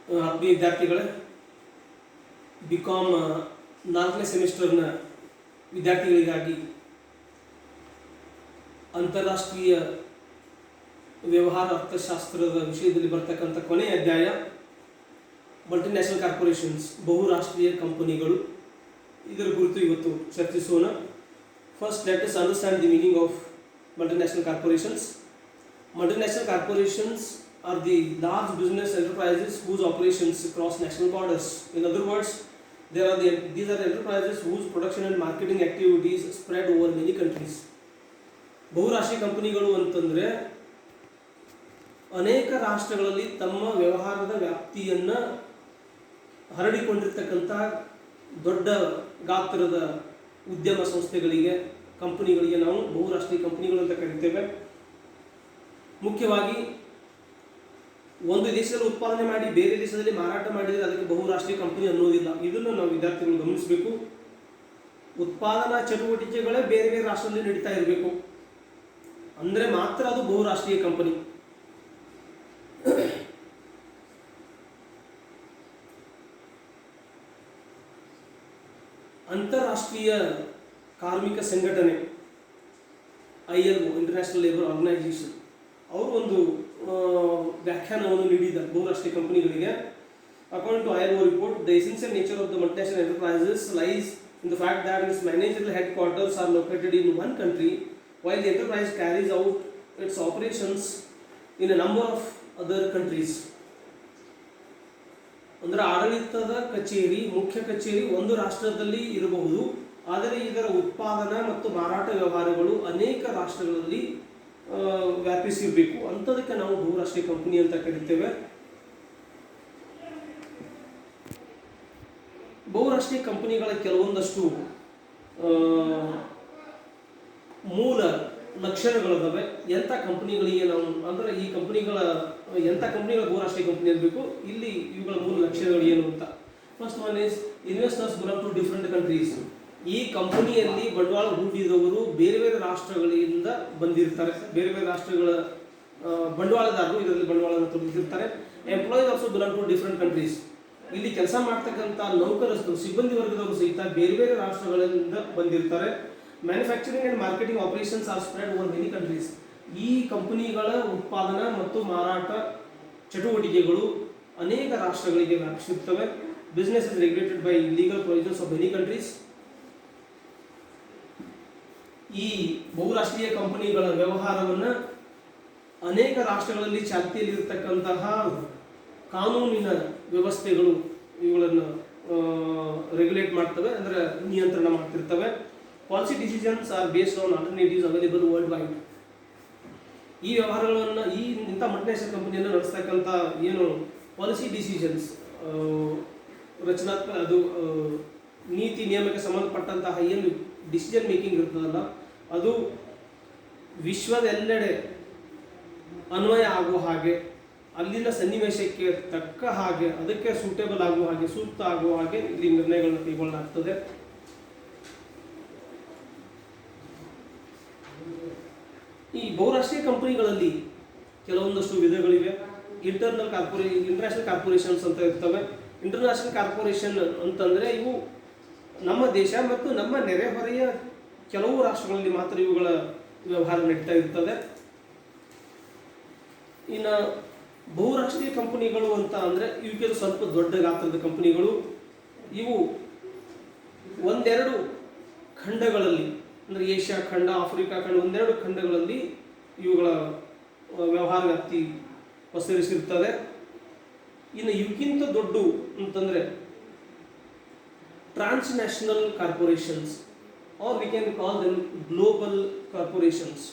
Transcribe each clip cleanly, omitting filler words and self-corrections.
ಆತ್ಮೀಯ ವಿದ್ಯಾರ್ಥಿಗಳೇ, BCom 4ನೇ ಸೆಮಿಸ್ಟರ್ನ ವಿದ್ಯಾರ್ಥಿಗಳಿಗಾಗಿ ಅಂತಾರಾಷ್ಟ್ರೀಯ ವ್ಯವಹಾರ ಅರ್ಥಶಾಸ್ತ್ರದ ವಿಷಯದಲ್ಲಿ ಬರ್ತಕ್ಕಂಥ ಕೊನೆಯ ಅಧ್ಯಾಯ ಮಲ್ಟಿನ್ಯಾಷನಲ್ ಕಾರ್ಪೊರೇಷನ್ಸ್, ಬಹುರಾಷ್ಟ್ರೀಯ ಕಂಪನಿಗಳು. ಇದರ ಕುರಿತು ಇವತ್ತು ಚರ್ಚಿಸೋಣ. First, let us understand the meaning of multinational corporations. Multinational corporations are the large business enterprises whose operations cross national borders. In other words, these are the enterprises whose production and marketing activities spread over many countries. ಬಹುರಾಷ್ಟ್ರೀಯ ಕಂಪನಿಗಳು ಅಂತಂದರೆ ಅನೇಕ ರಾಷ್ಟ್ರಗಳಲ್ಲಿ ತಮ್ಮ ವ್ಯವಹಾರದ ವ್ಯಾಪ್ತಿಯನ್ನು ಹರಡಿಕೊಂಡಿರ್ತಕ್ಕಂಥ ದೊಡ್ಡ ಗಾತ್ರದ ಉದ್ಯಮ ಸಂಸ್ಥೆಗಳಿಗೆ, ಕಂಪನಿಗಳಿಗೆ ನಾವು ಬಹುರಾಷ್ಟ್ರೀಯ ಕಂಪನಿಗಳು ಅಂತ ಕರಿತೇವೆ. ಮುಖ್ಯವಾಗಿ ಒಂದು ದೇಶದಲ್ಲಿ ಉತ್ಪಾದನೆ ಮಾಡಿ ಬೇರೆ ದೇಶದಲ್ಲಿ ಮಾರಾಟ ಮಾಡಿದರೆ ಅದಕ್ಕೆ ಬಹುರಾಷ್ಟ್ರೀಯ ಕಂಪನಿ ಅನ್ನೋದಿಲ್ಲ. ಇದನ್ನು ನಾವು ವಿದ್ಯಾರ್ಥಿಗಳು ಗಮನಿಸಬೇಕು. ಉತ್ಪಾದನಾ ಚಟುವಟಿಕೆಗಳೇ ಬೇರೆ ಬೇರೆ ರಾಷ್ಟ್ರದಲ್ಲಿ ನಡೀತಾ ಇರಬೇಕು ಅಂದರೆ ಮಾತ್ರ ಅದು ಬಹುರಾಷ್ಟ್ರೀಯ ಕಂಪನಿ. ಅಂತಾರಾಷ್ಟ್ರೀಯ ಕಾರ್ಮಿಕ ಸಂಘಟನೆ ILO, ಇಂಟರ್ನ್ಯಾಷನಲ್ ಲೇಬರ್ ಆರ್ಗನೈಸೇಷನ್, ಅವರು ಒಂದು ವ್ಯಾಖ್ಯಾನವನ್ನು ನೀಡಿದ್ದಾರೆ ಬಹುರಾಷ್ಟ್ರೀಯ ಕಂಪನಿಗಳಿಗೆ. According to ILO report, the essential nature of the multinational enterprises lies in the fact that its managerial headquarters are located in one country while the enterprise carries out its operations in a number of other countries. ಅಂದರೆ ಆಡಳಿತದ ಕಚೇರಿ, ಮುಖ್ಯ ಕಚೇರಿ ಒಂದು ರಾಷ್ಟ್ರದಲ್ಲಿ ಇರಬಹುದು, ಆದರೆ ಇದರ ಉತ್ಪಾದನಾ ಮತ್ತು ಮಾರಾಟ ವ್ಯವಹಾರಗಳು ಅನೇಕ ರಾಷ್ಟ್ರಗಳಲ್ಲಿ ವ್ಯಾಪಿಸಿರಬೇಕು. ಅಂಥದಕ್ಕೆ ನಾವು ಬಹುರಾಷ್ಟ್ರೀಯ ಕಂಪನಿ ಅಂತ ಕರಿತೇವೆ. ಬಹುರಾಷ್ಟ್ರೀಯ ಕಂಪನಿಗಳ ಕೆಲವೊಂದಷ್ಟು ಮೂಲ ಲಕ್ಷಣಗಳಿದ್ದಾವೆ. ಎಂಥ ಕಂಪನಿಗಳಿಗೆ ನಾವು ಅಂದರೆ ಈ ಕಂಪನಿಗಳ ಎಂಥ ಕಂಪನಿಗಳ ಬಹುರಾಷ್ಟ್ರೀಯ ಕಂಪನಿ ಇರಬೇಕು, ಇಲ್ಲಿ ಇವುಗಳ ಮೂಲ ಲಕ್ಷಣಗಳು ಏನು ಅಂತ. First one is investors belong to different countries. ಈ ಕಂಪನಿಯಲ್ಲಿ ಬಂಡವಾಳ ಹೂಡಿದವರು ಬೇರೆ ಬೇರೆ ರಾಷ್ಟ್ರಗಳಿಂದ ಬಂದಿರ್ತಾರೆ. ಬೇರೆ ಬೇರೆ ರಾಷ್ಟ್ರಗಳ ಬಂಡವಾಳದಾರರು ಇದರಲ್ಲಿ ಬಂಡವಾಳವನ್ನು ತೊಡಗಿಸಿರ್ತಾರೆ. Employees also belong to different countries. ಇಲ್ಲಿ ಕೆಲಸ ಮಾಡ್ತಕ್ಕಂಥ ನೌಕರಸ್ಥರು, ಸಿಬ್ಬಂದಿ ವರ್ಗದವರು ಸಹಿತ ಬೇರೆ ಬೇರೆ ರಾಷ್ಟ್ರಗಳಿಂದ ಬಂದಿರ್ತಾರೆ. Manufacturing and marketing operations are spread over many countries. ಈ ಕಂಪನಿಗಳ ಉತ್ಪಾದನಾ ಮತ್ತು ಮಾರಾಟ ಚಟುವಟಿಕೆಗಳು ಅನೇಕ ರಾಷ್ಟ್ರಗಳಿಗೆ ವ್ಯಾಪಿಸಿರುತ್ತವೆ. Business is regulated by legal provisions of many countries. ಈ ಬಹುರಾಷ್ಟ್ರೀಯ ಕಂಪನಿಗಳ ವ್ಯವಹಾರವನ್ನು ಅನೇಕ ರಾಷ್ಟ್ರಗಳಲ್ಲಿ ಚಾಲ್ತಿಯಲ್ಲಿರ್ತಕ್ಕಂತಹ ಕಾನೂನಿನ ವ್ಯವಸ್ಥೆಗಳು ಇವುಗಳನ್ನು ರೆಗ್ಯುಲೇಟ್ ಮಾಡ್ತವೆ, ಅಂದರೆ ನಿಯಂತ್ರಣ ಮಾಡ್ತಿರ್ತವೆ. Policy decisions are based on alternatives available world wide. ಈ ವ್ಯವಹಾರಗಳನ್ನು ಇಂಥ ಮಲ್ಟಿನ್ಯಾಷನಲ್ ಕಂಪನಿಯನ್ನು ನಡೆಸ್ತಕ್ಕಂಥ ಏನು ಪಾಲಿಸಿ ಡಿಸಿಷನ್ಸ್, ರಚನಾತ್ಮಕ ಅದು ನೀತಿ ನಿಯಮಕ್ಕೆ ಸಂಬಂಧಪಟ್ಟಂತಹ ಏನು ಡಿಸಿಷನ್ ಮೇಕಿಂಗ್ ಇರ್ತದಲ್ಲ, ಅದು ವಿಶ್ವದೆಲ್ಲೆಡೆ ಅನ್ವಯ ಆಗುವ ಹಾಗೆ, ಅಲ್ಲಿನ ಸನ್ನಿವೇಶಕ್ಕೆ ತಕ್ಕ ಹಾಗೆ, ಅದಕ್ಕೆ ಸೂಟೇಬಲ್ ಆಗುವ ಹಾಗೆ, ಸೂಕ್ತ ಆಗುವ ಹಾಗೆ ಇಲ್ಲಿ ನಿರ್ಣಯಗಳನ್ನು ಕೈಗೊಳ್ಳಲಾಗ್ತದೆ. ಈ ಬಹುರಾಷ್ಟ್ರೀಯ ಕಂಪನಿಗಳಲ್ಲಿ ಕೆಲವೊಂದಷ್ಟು ವಿಧಗಳಿವೆ. ಇಂಟರ್ನ್ಯಾಷನಲ್ ಕಾರ್ಪೊರೇಷನ್ಸ್ ಅಂತ ಇರ್ತವೆ. ಇಂಟರ್ನ್ಯಾಷನಲ್ ಕಾರ್ಪೊರೇಷನ್ ಅಂತಂದರೆ ಇವು ನಮ್ಮ ದೇಶ ಮತ್ತು ನಮ್ಮ ನೆರೆಹೊರೆಯ ಕೆಲವು ರಾಷ್ಟ್ರಗಳಲ್ಲಿ ಮಾತ್ರ ಇವುಗಳ ವ್ಯವಹಾರ ನಡೀತಾ ಇರ್ತದೆ. ಇನ್ನು ಬಹುರಾಷ್ಟ್ರೀಯ ಕಂಪನಿಗಳು ಅಂತ ಅಂದರೆ ಇವಕ್ಕೆ ಸ್ವಲ್ಪ ದೊಡ್ಡ ಗಾತ್ರದ ಕಂಪನಿಗಳು. ಇವು ಒಂದೆರಡು ಖಂಡಗಳಲ್ಲಿ, ಅಂದರೆ ಏಷ್ಯಾ ಖಂಡ, ಆಫ್ರಿಕಾ ಖಂಡ, ಒಂದೆರಡು ಖಂಡಗಳಲ್ಲಿ ಇವುಗಳ ವ್ಯವಹಾರ ವ್ಯಾಪ್ತಿ ಪಸರಿಸಿರ್ತದೆ. ಇನ್ನು ಇವಕ್ಕಿಂತ ದೊಡ್ಡ ಅಂತಂದರೆ transnational corporations, are we can call them global corporations.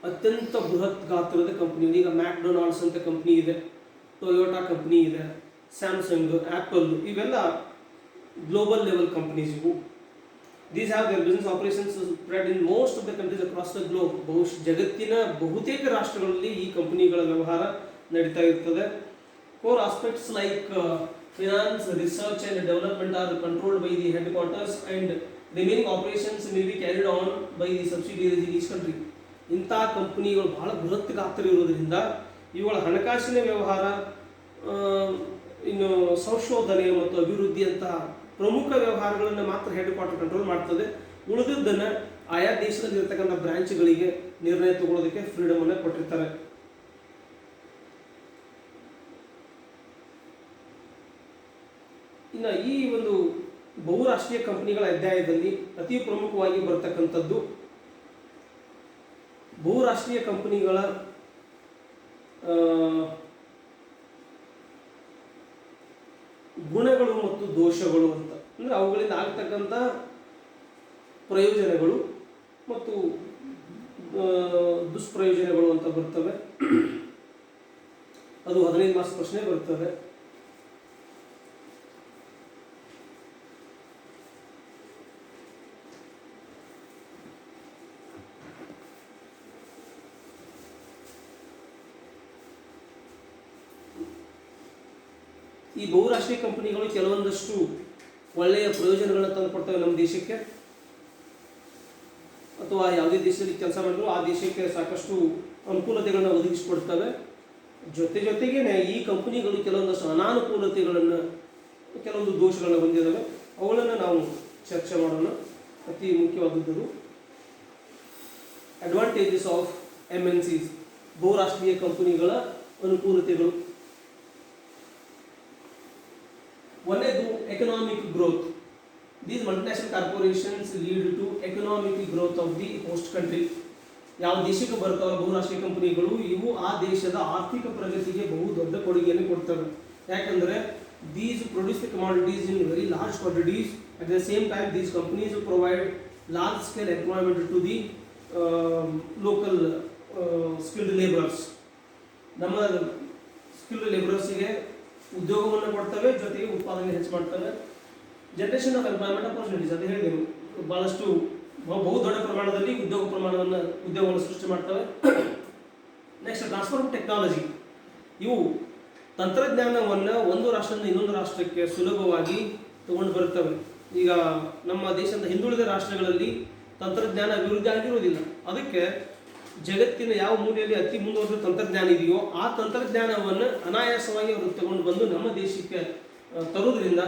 ಅತ್ಯಂತ ಬೃಹತ್ ಗಾತ್ರದ ಕಂಪ್ನಿಗಳು. ಈಗ ಮ್ಯಾಕ್ಡೊನಾಲ್ಡ್ಸ್ ಅಂತ ಕಂಪ್ನಿ ಇದೆ, ಟೊಯೋಟಾ ಕಂಪ್ನಿ ಇದೆ, ಸ್ಯಾಮ್ಸಂಗ್, ಆ್ಯಪಲ್, ಇವೆಲ್ಲ ಗ್ಲೋಬಲ್ ಲೆವೆಲ್ ಕಂಪ್ನೀಸ್ ಇವು. These have their business operations spread in most of the countries across the globe. ಜಗತ್ತಿನ ಬಹುತೇಕ ರಾಷ್ಟ್ರಗಳಲ್ಲಿ ಈ ಕಂಪನಿಗಳ ವ್ಯವಹಾರ ನಡೀತಾ ಇರ್ತದೆ. Core aspects like finance, research and development are controlled by the headquarters and remaining operations will be carried on by the subsidiaries in each country. ಇಂಥ ಕಂಪನಿಗಳು ಬಹಳ ಬೃಹತ್ ಗಾತ್ರ ಇರೋದ್ರಿಂದ ಇವುಗಳ ಹಣಕಾಸಿನ ವ್ಯವಹಾರ ಇನ್ನು ಸಂಶೋಧನೆ ಮತ್ತು ಅಭಿವೃದ್ಧಿಯಂತಹ ಪ್ರಮುಖ ವ್ಯವಹಾರಗಳನ್ನು ಮಾತ್ರ ಹೆಡ್ ಕ್ವಾರ್ಟರ್ ಕಂಟ್ರೋಲ್ ಮಾಡ್ತದೆ. ಉಳಿದದ್ದನ್ನು ಆಯಾ ದೇಶದಲ್ಲಿ ಇರತಕ್ಕಂಥ ಬ್ರಾಂಚ್ಗಳಿಗೆ ನಿರ್ಣಯ ತಗೊಳ್ಳೋದಕ್ಕೆ ಫ್ರೀಡಮ್ ಅನ್ನು ಕೊಟ್ಟಿರ್ತಾರೆ. ಇನ್ನು ಈ ಒಂದು ಬಹುರಾಷ್ಟ್ರೀಯ ಕಂಪನಿಗಳ ಅಧ್ಯಾಯದಲ್ಲಿ ಅತಿ ಪ್ರಮುಖವಾಗಿ ಬರ್ತಕ್ಕಂಥದ್ದು ಬಹುರಾಷ್ಟ್ರೀಯ ಕಂಪನಿಗಳ ಗುಣಗಳು ಮತ್ತು ದೋಷಗಳು ಅಂತ, ಅಂದ್ರೆ ಅವುಗಳಿಂದ ಆಗ್ತಕ್ಕಂಥ ಪ್ರಯೋಜನಗಳು ಮತ್ತು ದುಷ್ಪ್ರಯೋಜನಗಳು ಅಂತ ಬರ್ತವೆ. ಅದು 15 ಮಾರ್ಕ್ಸ್ ಪ್ರಶ್ನೆ ಬರ್ತವೆ. ಈ ಬಹುರಾಷ್ಟ್ರೀಯ ಕಂಪನಿಗಳು ಕೆಲವೊಂದಷ್ಟು ಒಳ್ಳೆಯ ಪ್ರಯೋಜನಗಳನ್ನು ತಂದುಕೊಡ್ತವೆ ನಮ್ಮ ದೇಶಕ್ಕೆ, ಅಥವಾ ಯಾವುದೇ ದೇಶದಲ್ಲಿ ಕೆಲಸ ಮಾಡಿದ್ರು ಆ ದೇಶಕ್ಕೆ ಸಾಕಷ್ಟು ಅನುಕೂಲತೆಗಳನ್ನು ಒದಗಿಸಿಕೊಡ್ತವೆ. ಜೊತೆಗೆ ಈ ಕಂಪನಿಗಳು ಕೆಲವೊಂದಷ್ಟು ಅನಾನುಕೂಲತೆಗಳನ್ನು, ಕೆಲವೊಂದು ದೋಷಗಳನ್ನು ಹೊಂದಿದ್ದಾವೆ. ಅವುಗಳನ್ನು ನಾವು ಚರ್ಚೆ ಮಾಡೋಣ. ಅತಿ ಮುಖ್ಯವಾದದ್ದು ಅಡ್ವಾಂಟೇಜಸ್ ಆಫ್ MNCs, ಬಹುರಾಷ್ಟ್ರೀಯ ಕಂಪನಿಗಳ ಅನುಕೂಲತೆಗಳು. ಒಂದೇದು economic growth. These multinational corporations lead to economic growth of the host country. ಯಾವ ದೇಶಕ್ಕೆ ಬರ್ತಾವ ಬಹುರಾಷ್ಟ್ರೀಯ ಕಂಪನಿಗಳು, ಇವು ಆ ದೇಶದ ಆರ್ಥಿಕ ಪ್ರಗತಿಗೆ ಬಹು ದೊಡ್ಡ ಕೊಡುಗೆಯನ್ನು ಕೊಡ್ತವೆ. ಯಾಕಂದರೆ these produce the commodities in very large quantities. At the same time, these companies provide large scale employment to the local skilled laborers. ನಮ್ಮ ಸ್ಕಿಲ್ಡ್ ಲೇಬರರ್ಸ್ಗೆ ಉದ್ಯೋಗವನ್ನು ಕೊಡ್ತವೆ, ಜೊತೆಗೆ ಉತ್ಪಾದನೆ ಹೆಚ್ಚು ಮಾಡ್ತವೆ. ಜನರೇಷನ್ ಆಫ್ ಎಂಪ್ಲಾಯ್ಮೆಂಟ್ ಅಪರ್ಚುನಿಟೀಸ್ ಅಂತ ಹೇಳಿದೆವು, ಬಹಳಷ್ಟು ಬಹು ದೊಡ್ಡ ಪ್ರಮಾಣದಲ್ಲಿ ಉದ್ಯೋಗವನ್ನು ಸೃಷ್ಟಿ ಮಾಡ್ತವೆ. Next transfer of technology. ಇವು ತಂತ್ರಜ್ಞಾನವನ್ನು ಒಂದು ರಾಷ್ಟ್ರದಿಂದ ಇನ್ನೊಂದು ರಾಷ್ಟ್ರಕ್ಕೆ ಸುಲಭವಾಗಿ ತಗೊಂಡು ಬರುತ್ತವೆ. ಈಗ ನಮ್ಮ ದೇಶದ ಹಿಂದುಳಿದ ರಾಷ್ಟ್ರಗಳಲ್ಲಿ ತಂತ್ರಜ್ಞಾನ ಅಭಿವೃದ್ಧಿ ಆಗಿರುವುದಿಲ್ಲ. ಅದಕ್ಕೆ ಜಗತ್ತಿನ ಯಾವ ಮೂಲೆಯಲ್ಲಿ ಅತಿ ಮುಂದುವರೆದ ತಂತ್ರಜ್ಞಾನ ಇದೆಯೋ ಆ ತಂತ್ರಜ್ಞಾನವನ್ನು ಅನಾಯಾಸವಾಗಿ ಅವರು ತಗೊಂಡು ಬಂದು ನಮ್ಮ ದೇಶಕ್ಕೆ ತರುವುದರಿಂದ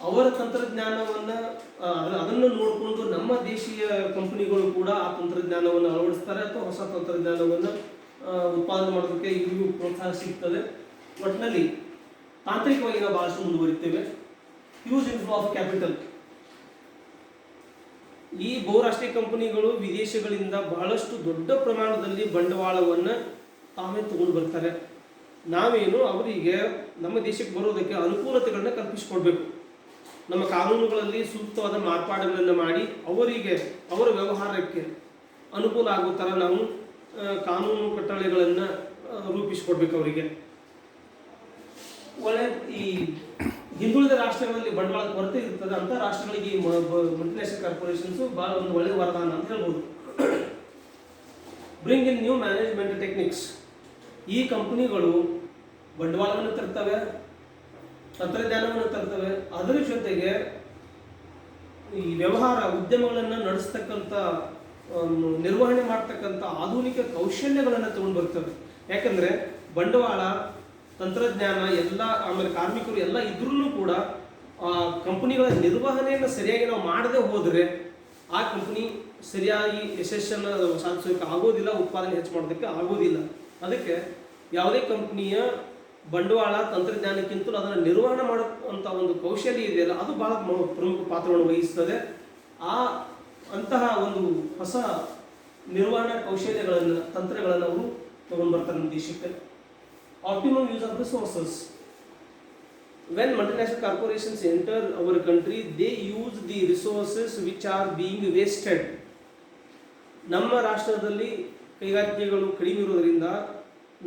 ಅವರ ತಂತ್ರಜ್ಞಾನವನ್ನು ಅದನ್ನು ನೋಡಿಕೊಂಡು ನಮ್ಮ ದೇಶೀಯ ಕಂಪನಿಗಳು ಕೂಡ ಆ ತಂತ್ರಜ್ಞಾನವನ್ನು ಅಳವಡಿಸ್ತಾರೆ ಅಥವಾ ಹೊಸ ತಂತ್ರಜ್ಞಾನವನ್ನು ಉತ್ಪಾದನೆ ಮಾಡೋದಕ್ಕೆ ಇವು ಪ್ರೋತ್ಸಾಹ ಸಿಗ್ತದೆ. ಒಟ್ಟಿನಲ್ಲಿ ತಾಂತ್ರಿಕವಾಗಿ ನಾವು ಬಹಳಷ್ಟು ಮುಂದುವರಿತೇವೆ. Huge inflow of capital. ಈ ಬಹುರಾಷ್ಟ್ರೀಯ ಕಂಪನಿಗಳು ವಿದೇಶಗಳಿಂದ ಬಹಳಷ್ಟು ದೊಡ್ಡ ಪ್ರಮಾಣದಲ್ಲಿ ಬಂಡವಾಳವನ್ನು ತಾವೇ ತಗೊಂಡು ಬರ್ತಾರೆ. ನಾವೇನು ಅವರಿಗೆ ನಮ್ಮ ದೇಶಕ್ಕೆ ಬರೋದಕ್ಕೆ ಅನುಕೂಲತೆಗಳನ್ನ ಕಲ್ಪಿಸಿಕೊಡ್ಬೇಕು. ನಮ್ಮ ಕಾನೂನುಗಳಲ್ಲಿ ಸೂಕ್ತವಾದ ಮಾರ್ಪಾಡುಗಳನ್ನು ಮಾಡಿ ಅವರಿಗೆ ಅವರ ವ್ಯವಹಾರಕ್ಕೆ ಅನುಕೂಲ ಆಗೋ ಥರ ನಾವು ಕಾನೂನು ಕಟ್ಟಳೆಗಳನ್ನು ರೂಪಿಸಿಕೊಡ್ಬೇಕು ಅವರಿಗೆ. ಒಳ್ಳೆ ಈ ಹಿಂದುಳಿದ ರಾಷ್ಟ್ರಗಳಲ್ಲಿ ಬಂಡವಾಳದ ಕೊರತೆ ಇರ್ತದೆ ಅಂತ ರಾಷ್ಟ್ರಗಳಿಗೆ ಈ ಮಲ್ಟಿನ್ಯಾಷನಲ್ ಕಾರ್ಪೊರೇಷನ್ಸ್ ಭಾಳ ಒಂದು ಒಳ್ಳೆಯ ವರದಾನ ಅಂತ ಹೇಳ್ಬೋದು. Bring in new management techniques. ಈ ಕಂಪನಿಗಳು ಬಂಡವಾಳವನ್ನು ತರ್ತವೆ, ತಂತ್ರಜ್ಞಾನವನ್ನು ತರ್ತವೆ, ಅದರ ಜೊತೆಗೆ ಈ ವ್ಯವಹಾರ ಉದ್ಯಮಗಳನ್ನು ನಡೆಸ್ತಕ್ಕಂಥ ನಿರ್ವಹಣೆ ಮಾಡ್ತಕ್ಕಂಥ ಆಧುನಿಕ ಕೌಶಲ್ಯಗಳನ್ನು ತಗೊಂಡು ಬರ್ತವೆ. ಯಾಕಂದರೆ ಬಂಡವಾಳ, ತಂತ್ರಜ್ಞಾನ ಎಲ್ಲ, ಆಮೇಲೆ ಕಾರ್ಮಿಕರು ಎಲ್ಲ ಇದ್ರೂ ಕೂಡ ಆ ಕಂಪನಿಗಳ ನಿರ್ವಹಣೆಯನ್ನು ಸರಿಯಾಗಿ ನಾವು ಮಾಡದೆ ಹೋದರೆ ಆ ಕಂಪನಿ ಸರಿಯಾಗಿ ಯಶಸ್ಸನ್ನು ಸಾಧಿಸೋದಕ್ಕೆ ಆಗೋದಿಲ್ಲ, ಉತ್ಪಾದನೆ ಹೆಚ್ಚು ಮಾಡೋದಕ್ಕೆ ಆಗೋದಿಲ್ಲ. ಅದಕ್ಕೆ ಯಾವುದೇ ಕಂಪನಿಯ ಬಂಡವಾಳ ತಂತ್ರಜ್ಞಾನಕ್ಕಿಂತಲೂ ಅದನ್ನು ನಿರ್ವಹಣೆ ಮಾಡುವಂಥ ಒಂದು ಕೌಶಲ್ಯ ಇದೆಯಲ್ಲ, ಅದು ಭಾಳ ಪ್ರಮುಖ ಪಾತ್ರವನ್ನು ವಹಿಸ್ತದೆ. ಅಂತಹ ಒಂದು ಹೊಸ ನಿರ್ವಹಣಾ ಕೌಶಲ್ಯಗಳನ್ನು, ತಂತ್ರಗಳನ್ನು ಅವರು ತಗೊಂಡು ಬರ್ತಾರೆ ನಮ್ಮ ದೇಶಕ್ಕೆ. Optimum use of resources. When multinational corporations enter our country, they use the resources which are being wasted. ನಮ್ಮ ರಾಷ್ಟ್ರದಲ್ಲಿ ಕೈಗಾರಿಕೆಗಳು ಕಡಿಮೆ ಇರೋದರಿಂದ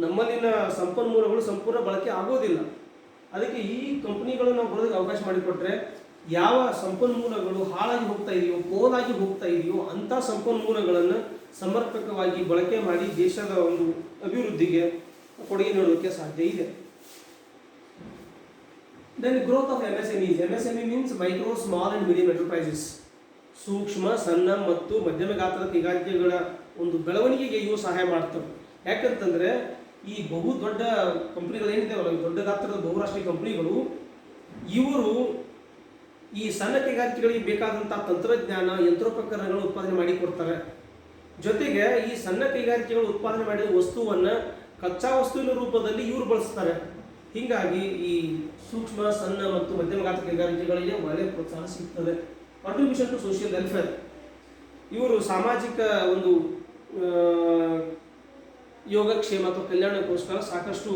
ನಮ್ಮಲ್ಲಿನ ಸಂಪನ್ಮೂಲಗಳು ಸಂಪೂರ್ಣ ಬಳಕೆ ಆಗೋದಿಲ್ಲ. ಅದಕ್ಕೆ ಈ ಕಂಪನಿಗಳು ನಾವು ಬರೋದಕ್ಕೆ ಅವಕಾಶ ಮಾಡಿಕೊಟ್ರೆ ಯಾವ ಸಂಪನ್ಮೂಲಗಳು ಹಾಳಾಗಿ ಹೋಗ್ತಾ ಇದೆಯೋ, ಪೋಲಾಗಿ ಹೋಗ್ತಾ ಇದೆಯೋ ಅಂಥ ಸಂಪನ್ಮೂಲಗಳನ್ನು ಸಮರ್ಪಕವಾಗಿ ಬಳಕೆ ಮಾಡಿ ದೇಶದ ಒಂದು ಅಭಿವೃದ್ಧಿಗೆ ಕೊಡುಗೆ ನೀಡೋದಕ್ಕೆ ಸಾಧ್ಯ ಇದೆ. Then growth of MSMEs. MSME means micro, small and medium enterprises. ಸೂಕ್ಷ್ಮ, ಸಣ್ಣ ಮತ್ತು ಮಧ್ಯಮ ಗಾತ್ರದ ಕೈಗಾರಿಕೆಗಳ ಒಂದು ಬೆಳವಣಿಗೆಗೆ ಇವು ಸಹಾಯ ಮಾಡ್ತವೆ. ಯಾಕಂತಂದರೆ ಈ ಬಹು ದೊಡ್ಡ ಕಂಪ್ನಿಗಳು ಏನಿದಾವಲ್ಲ, ದೊಡ್ಡ ಗಾತ್ರದ ಬಹುರಾಷ್ಟ್ರೀಯ ಕಂಪ್ನಿಗಳು, ಇವರು ಈ ಸಣ್ಣ ಕೈಗಾರಿಕೆಗಳಿಗೆ ಬೇಕಾದಂತಹ ತಂತ್ರಜ್ಞಾನ, ಯಂತ್ರೋಪಕರಣಗಳು ಉತ್ಪಾದನೆ ಮಾಡಿ ಕೊಡ್ತಾರೆ. ಜೊತೆಗೆ ಈ ಸಣ್ಣ ಕೈಗಾರಿಕೆಗಳು ಉತ್ಪಾದನೆ ಮಾಡಿದ ವಸ್ತುವನ್ನ ಕಚ್ಚಾ ವಸ್ತುವಿನ ರೂಪದಲ್ಲಿ ಇವರು ಬಳಸ್ತಾರೆ. ಹೀಗಾಗಿ ಈ ಸೂಕ್ಷ್ಮ, ಸಣ್ಣ ಮತ್ತು ಮಧ್ಯಮ ಗಾತ್ರ ಕೈಗಾರಿಕೆಗಳಿಗೆ ಒಳ್ಳೆಯ ಪ್ರೋತ್ಸಾಹ ಸಿಗ್ತದೆ. ಕಾಂಟ್ರಿಬ್ಯೂಷನ್ ಟು ಸೋಷಿಯಲ್ ವೆಲ್ಫೇರ್, ಇವರು ಸಾಮಾಜಿಕ ಒಂದು ಯೋಗಕ್ಷೇಮ ಅಥವಾ ಕಲ್ಯಾಣಕ್ಕೋಸ್ಕರ ಸಾಕಷ್ಟು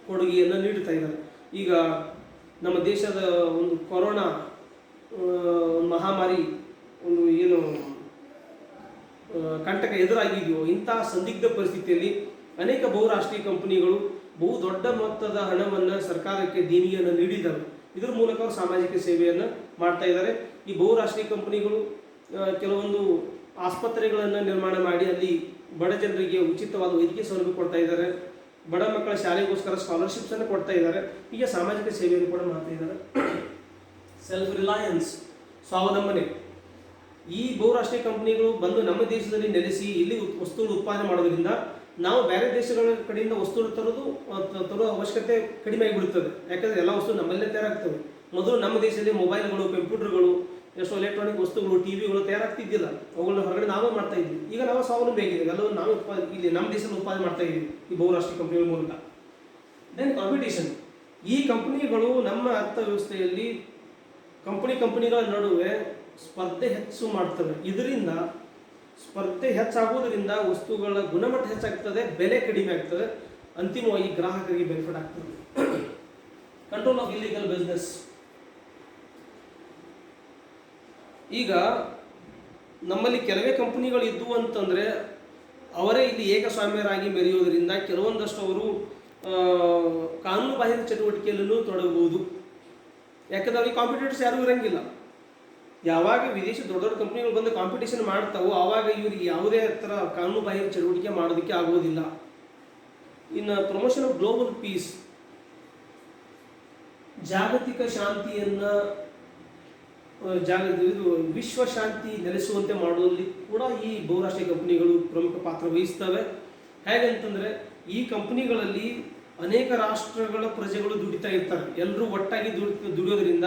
ಕೊಡುಗೆಯನ್ನು ನೀಡ್ತಾ ಇದ್ದಾರೆ. ಈಗ ನಮ್ಮ ದೇಶದ ಒಂದು ಕೊರೋನಾ ಮಹಾಮಾರಿ ಒಂದು ಏನು ಕಂಟಕ ಎದುರಾಗಿದೆಯೋ, ಇಂತಹ ಸಂದಿಗ್ಧ ಪರಿಸ್ಥಿತಿಯಲ್ಲಿ ಅನೇಕ ಬಹುರಾಷ್ಟ್ರೀಯ ಕಂಪನಿಗಳು ಬಹು ದೊಡ್ಡ ಮೊತ್ತದ ಹಣವನ್ನು ಸರ್ಕಾರಕ್ಕೆ ದೇಣಿಗೆಯನ್ನು ನೀಡಿದ್ದಾರೆ. ಇದರ ಮೂಲಕ ಅವರು ಸಾಮಾಜಿಕ ಸೇವೆಯನ್ನು ಮಾಡ್ತಾ ಇದ್ದಾರೆ. ಈ ಬಹುರಾಷ್ಟ್ರೀಯ ಕಂಪನಿಗಳು ಕೆಲವೊಂದು ಆಸ್ಪತ್ರೆಗಳನ್ನು ನಿರ್ಮಾಣ ಮಾಡಿ ಅಲ್ಲಿ ಬಡ ಜನರಿಗೆ ಉಚಿತವಾದ ವೈದ್ಯಕೀಯ ಸೌಲಭ್ಯ ಕೊಡ್ತಾ ಇದ್ದಾರೆ. ಬಡ ಮಕ್ಕಳ ಶಾಲೆಗೋಸ್ಕರ ಸ್ಕಾಲರ್ಶಿಪ್ಸ್ ಅನ್ನು ಕೊಡ್ತಾ ಇದ್ದಾರೆ. ಹೀಗೆ ಸಾಮಾಜಿಕ ಸೇವೆಯನ್ನು ಕೂಡ ಮಾಡ್ತಾ ಇದ್ದಾರೆ. ಸೆಲ್ಫ್ ರಿಲಯನ್ಸ್, ಸ್ವಾವಲಂಬನೆ. ಈ ಬಹುರಾಷ್ಟ್ರೀಯ ಕಂಪನಿಗಳು ಬಂದು ನಮ್ಮ ದೇಶದಲ್ಲಿ ನೆಲೆಸಿ ಇಲ್ಲಿ ವಸ್ತುಗಳು ಉತ್ಪಾದನೆ ಮಾಡೋದ್ರಿಂದ ನಾವು ಬೇರೆ ದೇಶಗಳ ಕಡೆಯಿಂದ ವಸ್ತುಗಳು ತರುವ ಅವಶ್ಯಕತೆ ಕಡಿಮೆ ಆಗಿಬಿಡುತ್ತದೆ. ಯಾಕಂದರೆ ಎಲ್ಲ ವಸ್ತು ನಮ್ಮಲ್ಲೇ ತಯಾರಾಗ್ತವೆ. ಮೊದಲು ನಮ್ಮ ದೇಶದಲ್ಲಿ ಮೊಬೈಲ್ಗಳು, ಕಂಪ್ಯೂಟರ್ಗಳು, ಎಷ್ಟೋ ಎಲೆಕ್ಟ್ರಾನಿಕ್ ವಸ್ತುಗಳು, ಟಿವಿಗಳು ತಯಾರಾಗ್ತಿದ್ದಿಲ್ಲ. ಅವುಗಳನ್ನ ಹೊರಗಡೆ ನಾವೇ ಮಾಡ್ತಾ ಇದ್ವಿ. ಈಗ ನಾವು ಸ್ವಾವಲಂಬಿ ಆಗಿದ್ದೀವಿ. ಎಲ್ಲವೂ ನಾವೇ ಇಲ್ಲಿ ನಮ್ಮ ದೇಶದಲ್ಲಿ ಉತ್ಪಾದನೆ ಮಾಡ್ತಾ ಇದ್ದೀವಿ ಈ ಬಹುರಾಷ್ಟ್ರೀಯ ಕಂಪನಿಗಳ ಮೂಲಕ. Then competition. ಈ ಕಂಪನಿಗಳು ನಮ್ಮ ಅರ್ಥವ್ಯವಸ್ಥೆಯಲ್ಲಿ ಕಂಪನಿಗಳ ನಡುವೆ ಸ್ಪರ್ಧೆ ಹೆಚ್ಚು ಮಾಡ್ತವೆ. ಇದರಿಂದ ಸ್ಪರ್ಧೆ ಹೆಚ್ಚಾಗುವುದರಿಂದ ವಸ್ತುಗಳ ಗುಣಮಟ್ಟ ಹೆಚ್ಚಾಗ್ತದೆ, ಬೆಲೆ ಕಡಿಮೆ ಆಗ್ತದೆ, ಅಂತಿಮವಾಗಿ ಗ್ರಾಹಕರಿಗೆ ಬೆನಿಫಿಟ್ ಆಗ್ತದೆ. Control of illegal business. ಈಗ ನಮ್ಮಲ್ಲಿ ಕೆಲವೇ ಕಂಪನಿಗಳು ಇದ್ದವು ಅಂತಂದರೆ ಅವರೇ ಇಲ್ಲಿ ಏಕಸ್ವಾಮ್ಯರಾಗಿ ಮೆರೆಯುವುದರಿಂದ ಕೆಲವೊಂದಷ್ಟು ಅವರು ಕಾನೂನು ಬಾಹಿರ ಚಟುವಟಿಕೆಯಲ್ಲೂ ತೊಡಗಬಹುದು. ಯಾಕಂದ್ರೆ ಅವ್ರಿಗೆ ಕಾಂಪಿಟೇಟರ್ಸ್ ಯಾರೂ ಇರಂಗಿಲ್ಲ. ಯಾವಾಗ ವಿದೇಶಿ ದೊಡ್ಡ ದೊಡ್ಡ ಕಂಪ್ನಿಗಳು ಬಂದು ಕಾಂಪಿಟೇಷನ್ ಮಾಡ್ತಾವೋ ಆವಾಗ ಇವರಿಗೆ ಯಾವುದೇ ಥರ ಕಾನೂನು ಬಾಹಿರ ಚಟುವಟಿಕೆ ಮಾಡೋದಕ್ಕೆ ಆಗೋದಿಲ್ಲ. ಇನ್ನು ಪ್ರಮೋಷನ್ ಆಫ್ ಗ್ಲೋಬಲ್ ಪೀಸ್, ಜಾಗತಿಕ ಶಾಂತಿಯನ್ನು ವಿಶ್ವ ಶಾಂತಿ ನೆಲೆಸುವಂತೆ ಮಾಡುವಲ್ಲಿ ಕೂಡ ಈ ಬಹುರಾಷ್ಟ್ರೀಯ ಕಂಪನಿಗಳು ಪ್ರಮುಖ ಪಾತ್ರ ವಹಿಸ್ತವೆ. ಹೇಗಂತಂದರೆ ಈ ಕಂಪನಿಗಳಲ್ಲಿ ಅನೇಕ ರಾಷ್ಟ್ರಗಳ ಪ್ರಜೆಗಳು ದುಡಿತಾ ಇರ್ತಾರೆ. ಎಲ್ಲರೂ ಒಟ್ಟಾಗಿ ದುಡಿಯೋದ್ರಿಂದ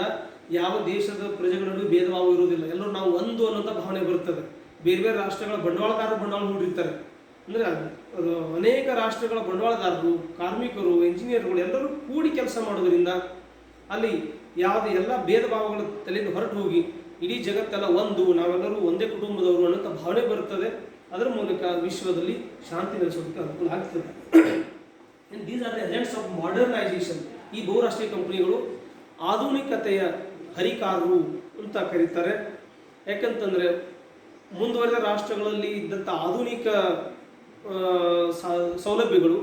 ಯಾವ ದೇಶದ ಪ್ರಜೆಗಳ ನಡುವೆ ಭೇದ ಭಾವ ಇರೋದಿಲ್ಲ. ಎಲ್ಲರೂ ನಾವು ಒಂದು ಅನ್ನೋಂಥ ಭಾವನೆ ಬರುತ್ತದೆ. ಬೇರೆ ಬೇರೆ ರಾಷ್ಟ್ರಗಳ ಬಂಡವಾಳದಾರರು ಬಂಡವಾಳ ಹೂಡಿರ್ತಾರೆ. ಅಂದರೆ ಅನೇಕ ರಾಷ್ಟ್ರಗಳ ಬಂಡವಾಳದಾರರು, ಕಾರ್ಮಿಕರು, ಎಂಜಿನಿಯರ್ಗಳು ಎಲ್ಲರೂ ಕೂಡಿ ಕೆಲಸ ಮಾಡೋದ್ರಿಂದ ಅಲ್ಲಿ ಯಾವುದೇ ಎಲ್ಲ ಭೇದ ಭಾವಗಳ ತಲೆಯಿಂದ ಹೊರಟು ಹೋಗಿ ಇಡೀ ಜಗತ್ತೆಲ್ಲ ಒಂದು, ನಾವೆಲ್ಲರೂ ಒಂದೇ ಕುಟುಂಬದವರು ಅನ್ನೋಂಥ ಭಾವನೆ ಬರುತ್ತದೆ. ಅದರ ಮೂಲಕ ವಿಶ್ವದಲ್ಲಿ ಶಾಂತಿ ನೆಲೆಸೋದಕ್ಕೆ ಅನುಕೂಲ ಆಗ್ತದೆ. And these are the agents of modernisation. ಈ ಬಹುರಾಷ್ಟ್ರೀಯ ಕಂಪನಿಗಳು ಆಧುನಿಕತೆಯ ಹರಿಕಾರರು ಅಂತ ಕರೀತಾರೆ. ಯಾಕಂತಂದರೆ ಮುಂದುವರೆದ ರಾಷ್ಟ್ರಗಳಲ್ಲಿ ಇದ್ದಂಥ ಆಧುನಿಕ ಸೌಲಭ್ಯಗಳು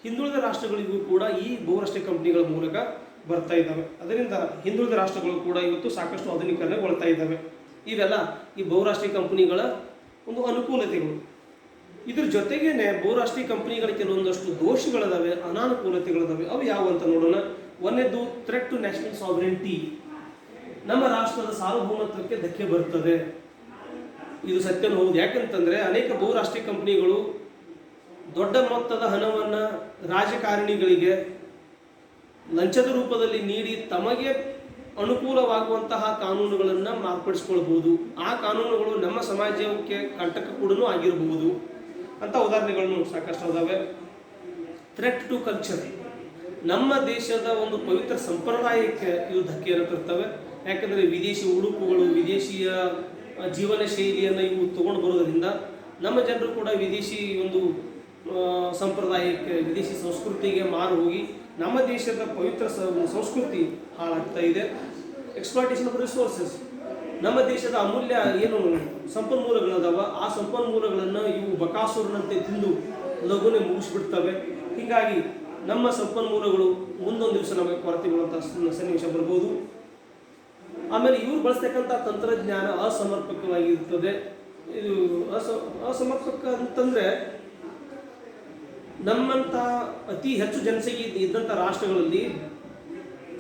ಹಿಂದುಳಿದ ರಾಷ್ಟ್ರಗಳಿಗೂ ಕೂಡ ಈ ಬಹುರಾಷ್ಟ್ರೀಯ ಕಂಪನಿಗಳ ಮೂಲಕ ಬರ್ತಾ ಇದ್ದಾವೆ. ಅದರಿಂದ ಹಿಂದುಳಿದ ರಾಷ್ಟ್ರಗಳು ಕೂಡ ಇವತ್ತು ಸಾಕಷ್ಟು ಆಧುನೀಕರಣಗೊಳ್ತಾ ಇದ್ದಾವೆ. ಇವೆಲ್ಲ ಈ ಬಹುರಾಷ್ಟ್ರೀಯ ಕಂಪನಿಗಳ ಒಂದು ಅನುಕೂಲತೆಗಳು. ಇದ್ರ ಜೊತೆಗೇನೆ ಬಹುರಾಷ್ಟ್ರೀಯ ಕಂಪನಿಗಳ ಕೆಲವೊಂದಷ್ಟು ದೋಷಗಳಿದಾವೆ, ಅನಾನುಕೂಲತೆಗಳಿದಾವೆ. ಅವು ಯಾವುವು ಅಂತ ನೋಡೋಣ. ಒಂದನೇದು ಥ್ರೆಟ್ ಟು ನ್ಯಾಷನಲ್ ಸಾವರೆಂಟಿ. ನಮ್ಮ ರಾಷ್ಟ್ರದ ಸಾರ್ವಭೌಮತ್ವಕ್ಕೆ ಧಕ್ಕೆ ಬರ್ತದೆ. ಇದು ಸತ್ಯನೂ ಹೌದು. ಯಾಕಂತಂದರೆ ಅನೇಕ ಬಹುರಾಷ್ಟ್ರೀಯ ಕಂಪನಿಗಳು ದೊಡ್ಡ ಮೊತ್ತದ ಹಣವನ್ನು ರಾಜಕಾರಣಿಗಳಿಗೆ ಲಂಚದ ರೂಪದಲ್ಲಿ ನೀಡಿ ತಮಗೆ ಅನುಕೂಲವಾಗುವಂತಹ ಕಾನೂನುಗಳನ್ನು ಮಾರ್ಪಡಿಸ್ಕೊಳ್ಬಹುದು. ಆ ಕಾನೂನುಗಳು ನಮ್ಮ ಸಮಾಜಕ್ಕೆ ಕಂಟಕ ಕೂಡ ಆಗಿರಬಹುದು ಅಂತ ಉದಾಹರಣೆಗಳನ್ನು ಸಾಕಷ್ಟು ಅದಾವೆ. Threat to culture. ನಮ್ಮ ದೇಶದ ಒಂದು ಪವಿತ್ರ ಸಂಪ್ರದಾಯಕ್ಕೆ ಇದು ಧಕ್ಕೆಯನ್ನು ತರ್ತವೆ. ಯಾಕಂದರೆ ವಿದೇಶಿ ಉಡುಪುಗಳು, ವಿದೇಶಿಯ ಜೀವನ ಶೈಲಿಯನ್ನು ಇವು ತೊಗೊಂಡು ಬರೋದರಿಂದ ನಮ್ಮ ಜನರು ಕೂಡ ವಿದೇಶಿ ಒಂದು ಸಂಪ್ರದಾಯಕ್ಕೆ, ವಿದೇಶಿ ಸಂಸ್ಕೃತಿಗೆ ಮಾರು ಹೋಗಿ ನಮ್ಮ ದೇಶದ ಪವಿತ್ರ ಸಂಸ್ಕೃತಿ ಹಾಳಾಗ್ತಾ ಇದೆ. Exploitation of resources. ನಮ್ಮ ದೇಶದ ಅಮೂಲ್ಯ ಏನು ಸಂಪನ್ಮೂಲಗಳದಾವ ಆ ಸಂಪನ್ಮೂಲಗಳನ್ನು ಇವು ಬಕಾಸುರನಂತೆ ತಿಂದು ಲಘುನೆ ಮುಗಿಸ್ಬಿಡ್ತವೆ. ಹೀಗಾಗಿ ನಮ್ಮ ಸಂಪನ್ಮೂಲಗಳು ಮುಂದೊಂದು ದಿವಸ ನಮಗೆ ಕೊರತೆಗೊಳ್ಳುವಂಥ ಸನ್ನಿವೇಶ ಬರ್ಬೋದು. ಆಮೇಲೆ ಇವರು ಬಳಸ್ತಕ್ಕಂಥ ತಂತ್ರಜ್ಞಾನ ಅಸಮರ್ಪಕವಾಗಿರುತ್ತದೆ. ಇದು ಅಸಮರ್ಪಕ ಅಂತಂದರೆ ನಮ್ಮಂಥ ಅತಿ ಹೆಚ್ಚು ಜನಸಂಖ್ಯೆ ಇದ್ದಂಥ ರಾಷ್ಟ್ರಗಳಲ್ಲಿ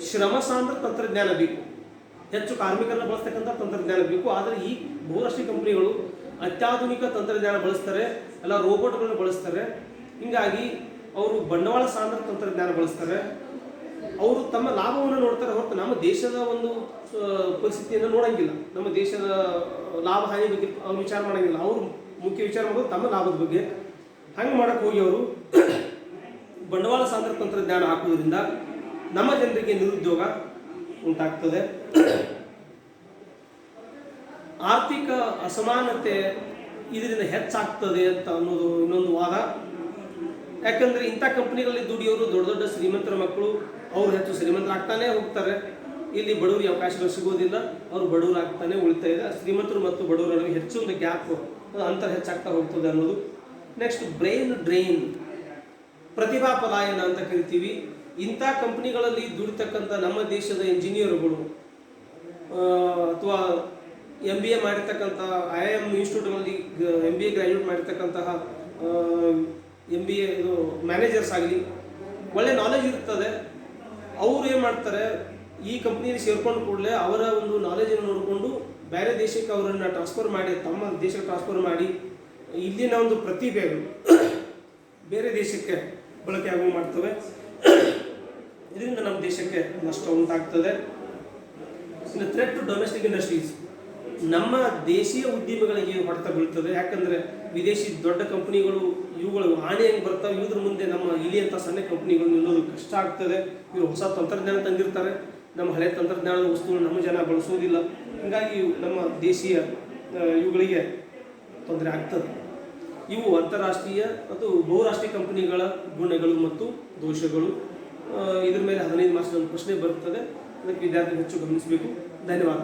ಶ್ರಮ ಸಾಂದ್ರ ತಂತ್ರಜ್ಞಾನ ಬೇಕು, ಹೆಚ್ಚು ಕಾರ್ಮಿಕರನ್ನ ಬಳಸ್ತಕ್ಕಂಥ ತಂತ್ರಜ್ಞಾನ ಬೇಕು. ಆದರೆ ಈ ಬಹುರಾಷ್ಟ್ರೀಯ ಕಂಪನಿಗಳು ಅತ್ಯಾಧುನಿಕ ತಂತ್ರಜ್ಞಾನ ಬಳಸ್ತಾರೆ, ಎಲ್ಲ ರೋಬೋಟ್ಗಳನ್ನ ಬಳಸ್ತಾರೆ. ಹೀಗಾಗಿ ಅವರು ಬಂಡವಾಳ ಸಾಂದ್ರ ತಂತ್ರಜ್ಞಾನ ಬಳಸ್ತಾರೆ. ಅವರು ತಮ್ಮ ಲಾಭವನ್ನು ನೋಡ್ತಾರೆ ಹೊರತು ನಮ್ಮ ದೇಶದ ಒಂದು ಪರಿಸ್ಥಿತಿಯನ್ನು ನೋಡಂಗಿಲ್ಲ. ನಮ್ಮ ದೇಶದ ಲಾಭ ಹಾನಿ ಬಗ್ಗೆ ಅವ್ರು ವಿಚಾರ ಮಾಡೋಂಗಿಲ್ಲ. ಅವರು ಮುಖ್ಯ ವಿಚಾರ ಮಾಡೋದು ತಮ್ಮ ಲಾಭದ ಬಗ್ಗೆ. ಹಂಗೆ ಮಾಡಕ್ಕೆ ಹೋಗಿ ಅವರು ಬಂಡವಾಳ ಸಾಂದ್ರ ತಂತ್ರಜ್ಞಾನ ಹಾಕೋದ್ರಿಂದ ನಮ್ಮ ಜನರಿಗೆ ನಿರುದ್ಯೋಗ ಉಂಟಾಗ್ತದೆ. ಆರ್ಥಿಕ ಅಸಮಾನತೆ ಇದರಿಂದ ಹೆಚ್ಚಾಗ್ತದೆ ಅಂತ ಅನ್ನೋದು ಇನ್ನೊಂದು ವಾದ. ಯಾಕಂದರೆ ಇಂಥ ಕಂಪ್ನಿಗಳಲ್ಲಿ ದುಡಿಯೋರು ದೊಡ್ಡ ದೊಡ್ಡ ಶ್ರೀಮಂತರ ಮಕ್ಕಳು, ಅವರು ಹೆಚ್ಚು ಶ್ರೀಮಂತರಾಗ್ತಾನೆ ಹೋಗ್ತಾರೆ. ಇಲ್ಲಿ ಬಡವರಿಗೆ ಅವಕಾಶಗಳು ಸಿಗೋದಿಲ್ಲ, ಅವರು ಬಡವರು ಆಗ್ತಾನೆ ಉಳಿತಾ ಇದೆ. ಶ್ರೀಮಂತರು ಮತ್ತು ಬಡವರ ನಡುವೆ ಹೆಚ್ಚು ಒಂದು ಗ್ಯಾಪ್, ಅಂತರ ಹೆಚ್ಚಾಗ್ತಾ ಹೋಗ್ತದೆ ಅನ್ನೋದು. ನೆಕ್ಸ್ಟ್ ಬ್ರೈನ್ ಡ್ರೈನ್, ಪ್ರತಿಭಾ ಪಲಾಯನ ಅಂತ ಕರಿತೀವಿ. ಇಂಥ ಕಂಪ್ನಿಗಳಲ್ಲಿ ದುಡಿತಕ್ಕಂಥ ನಮ್ಮ ದೇಶದ ಇಂಜಿನಿಯರ್ಗಳು ಅಥವಾ MBA ಮಾಡಿರ್ತಕ್ಕಂಥ IIM ಇನ್ಸ್ಟಿಟ್ಯೂಟ್ಗಳಲ್ಲಿ MBA ಗ್ರ್ಯಾಜುಯೇಟ್ ಮಾಡಿರ್ತಕ್ಕಂತಹ MBA ಇದು ಮ್ಯಾನೇಜರ್ಸ್ ಆಗಲಿ, ಒಳ್ಳೆ ನಾಲೆಜ್ ಇರ್ತದೆ. ಅವರು ಏನು ಮಾಡ್ತಾರೆ, ಈ ಕಂಪ್ನಿಯಲ್ಲಿ ಸೇರ್ಕೊಂಡು ಕೂಡಲೇ ಅವರ ಒಂದು ನಾಲೆಜನ್ನು ನೋಡಿಕೊಂಡು ಬೇರೆ ದೇಶಕ್ಕೆ ಅವರನ್ನು ಟ್ರಾನ್ಸ್ಫರ್ ಮಾಡಿ, ತಮ್ಮ ದೇಶಕ್ಕೆ ಟ್ರಾನ್ಸ್ಫರ್ ಮಾಡಿ ಇಲ್ಲಿನ ಒಂದು ಪ್ರತಿಭೆಗಳು ಬೇರೆ ದೇಶಕ್ಕೆ ಬಳಕೆ ಆಗುವ ಮಾಡ್ತವೆ. ಇದರಿಂದ ನಮ್ಮ ದೇಶಕ್ಕೆ ನಷ್ಟ ಉಂಟಾಗ್ತದೆ. ಇನ್ನು ಥ್ರೆಟ್ ಟು ಡೊಮೆಸ್ಟಿಕ್ ಇಂಡಸ್ಟ್ರೀಸ್, ನಮ್ಮ ದೇಶೀಯ ಉದ್ಯಮಿಗಳಿಗೆ ಹೊಡೆತ ಬೀಳ್ತದೆ. ಯಾಕಂದರೆ ವಿದೇಶಿ ದೊಡ್ಡ ಕಂಪ್ನಿಗಳು ಇವುಗಳು ಆಣೆ ಹೆಂಗೆ ಬರ್ತಾವೆ, ಇದ್ರ ಮುಂದೆ ನಮ್ಮ ಇಲಿಯಂಥ ಸಣ್ಣ ಕಂಪ್ನಿಗಳು ನಿಲ್ಲೋದು ಕಷ್ಟ ಆಗ್ತದೆ. ಇವರು ಹೊಸ ತಂತ್ರಜ್ಞಾನ ತಂದಿರ್ತಾರೆ, ನಮ್ಮ ಹಳೆ ತಂತ್ರಜ್ಞಾನದ ವಸ್ತುಗಳು ನಮ್ಮ ಜನ ಬಳಸೋದಿಲ್ಲ. ಹೀಗಾಗಿ ನಮ್ಮ ದೇಶೀಯ ಇವುಗಳಿಗೆ ತೊಂದರೆ ಆಗ್ತದೆ. ಇವು ಅಂತಾರಾಷ್ಟ್ರೀಯ ಮತ್ತು ಬಹುರಾಷ್ಟ್ರೀಯ ಕಂಪನಿಗಳ ಗುಣಗಳು ಮತ್ತು ದೋಷಗಳು. ಇದ್ರ ಮೇಲೆ 15 ಮಾರ್ಕ್ಸ್ ಒಂದು ಪ್ರಶ್ನೆ ಬರ್ತದೆ. ಅದಕ್ಕೆ ವಿದ್ಯಾರ್ಥಿಗಳು ಹೆಚ್ಚು ಗಮನಿಸಬೇಕು. ಧನ್ಯವಾದ.